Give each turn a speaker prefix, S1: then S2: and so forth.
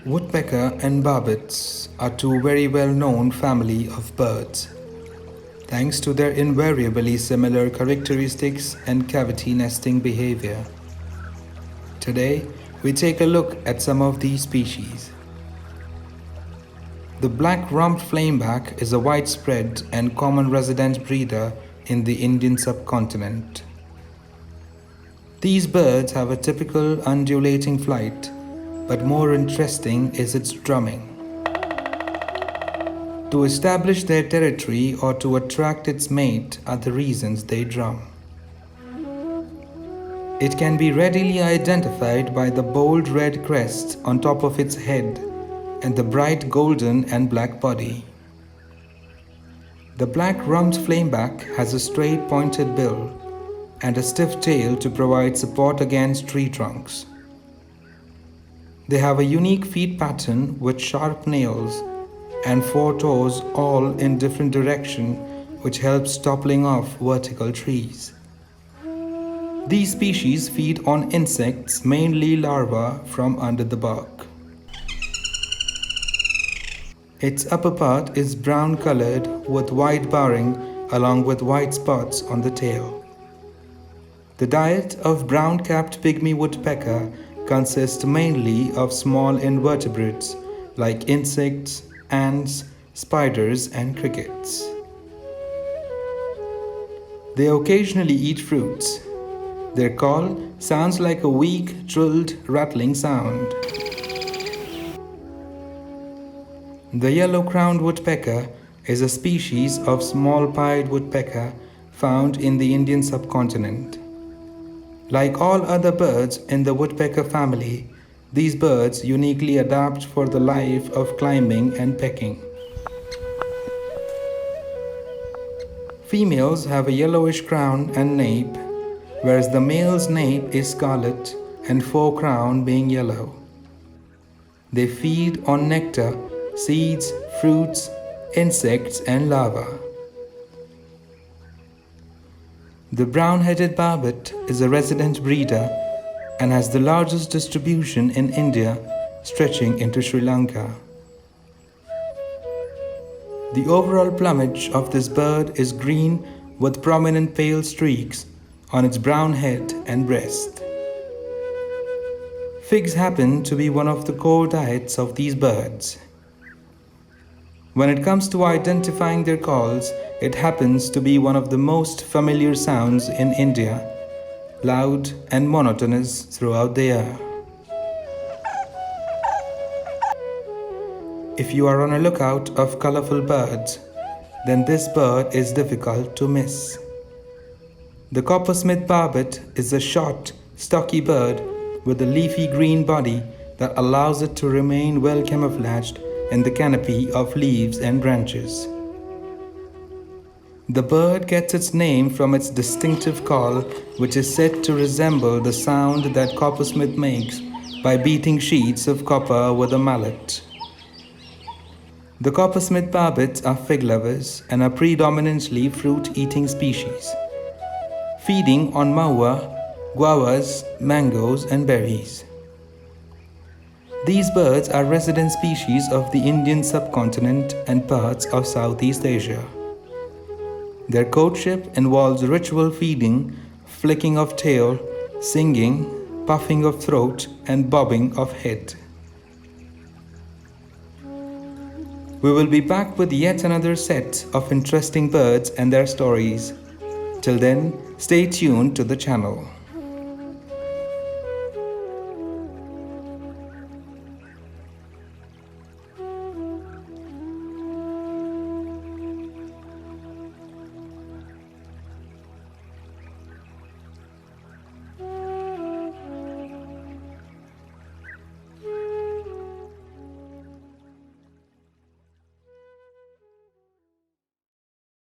S1: Woodpecker and barbets are two very well-known family of birds, thanks to their invariably similar characteristics and cavity nesting behavior. Today, we take a look at some of these species. The Blackrumped Flameback is a widespread and common resident breeder in the Indian subcontinent. These birds have a typical undulating flight, but more interesting is its drumming. To establish their territory or to attract its mate are the reasons they drum. It can be readily identified by the bold red crest on top of its head and the bright golden and black body. The Blackrumped Flameback has a straight pointed bill and a stiff tail to provide support against tree trunks. They have a unique feet pattern with sharp nails and 4 toes all in different direction, which helps toppling off vertical trees. These species feed on insects, mainly larvae from under the bark. Its upper part is brown colored with white barring along with white spots on the tail. The diet of brown-capped pygmy woodpecker consists mainly of small invertebrates like insects, ants, spiders, and crickets. They occasionally eat fruits. Their call sounds like a weak, trilled, rattling sound. The YellowCrowned Woodpecker is a species of small-pied woodpecker found in the Indian subcontinent. Like all other birds in the woodpecker family, these birds uniquely adapt for the life of climbing and pecking. Females have a yellowish crown and nape, whereas the male's nape is scarlet and forecrown being yellow. They feed on nectar, seeds, fruits, insects, and larvae. The brown-headed Babbit is a resident breeder and has the largest distribution in India, stretching into Sri Lanka. The overall plumage of this bird is green with prominent pale streaks on its brown head and breast. Figs happen to be one of the core diets of these birds. When it comes to identifying their calls, it happens to be one of the most familiar sounds in India, loud and monotonous throughout the year. If you are on a lookout of colorful birds, then this bird is difficult to miss. The coppersmith barbet is a short, stocky bird with a leafy green body that allows it to remain well camouflaged in the canopy of leaves and branches. The bird gets its name from its distinctive call, which is said to resemble the sound that coppersmith makes by beating sheets of copper with a mallet. The coppersmith barbets are fig lovers and are predominantly fruit-eating species, feeding on maua, guavas, mangoes, and berries. These birds are resident species of the Indian subcontinent and parts of Southeast Asia. Their courtship involves ritual feeding, flicking of tail, singing, puffing of throat, and bobbing of head. We will be back with yet another set of interesting birds and their stories. Till then, stay tuned to the channel.